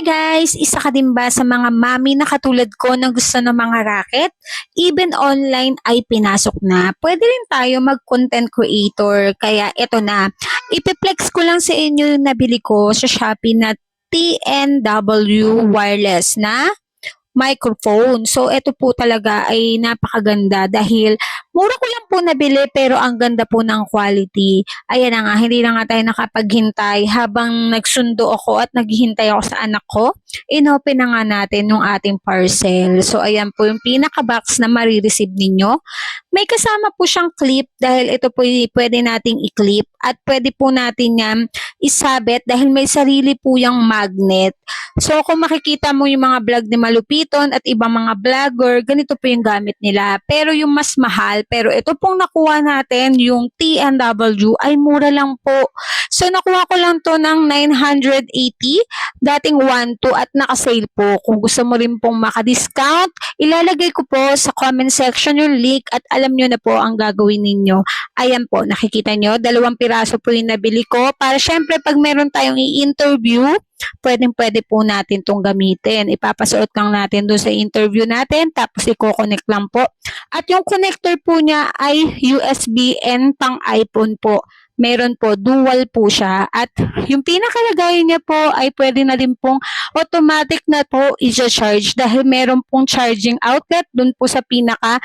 Guys, isa ka din ba sa mga mami na katulad ko na gusto ng mga racket? Even online ay pinasok na. Pwede rin tayo mag-content creator. Kaya eto na, ipiplex ko lang sa inyo yung nabili ko sa Shopee na TNW wireless na microphone. So, ito po talaga ay napakaganda dahil mura ko lang po nabili pero ang ganda po ng quality. Ayan na nga, hindi na nga tayo nakapaghintay habang nagsundo ako at naghihintay ako sa anak ko. Inopen na nga natin yung ating parcel. So, ayan po yung pinaka-box na marireceive ninyo. May kasama po siyang clip dahil ito po pwede nating i-clip at pwede po natin yan isabit dahil may sarili po yung magnet. So, kung makikita mo yung mga vlog ni Malupiton at ibang mga vlogger, ganito po yung gamit nila. Pero yung mas mahal, pero ito pong nakuha natin, yung TNW, ay mura lang po. So, nakuha ko lang to ng 980, dating 1.2 at nakasale po. Kung gusto mo rin pong maka-discount, ilalagay ko po sa comment section yung link at alam nyo na po ang gagawin ninyo. Ayan po, nakikita nyo, 2 piraso po yung nabili ko para syempre pag meron tayong i-interview, pwedeng-pwede po natin itong gamitin. Ipapasuot lang natin doon sa interview natin, tapos i-connect lang po. At yung connector po niya ay USB and pang iPhone po. Meron po, dual po siya. At yung pinakalagayan niya po ay pwede na din pong automatic na po i-charge dahil meron pong charging outlet doon po sa pinaka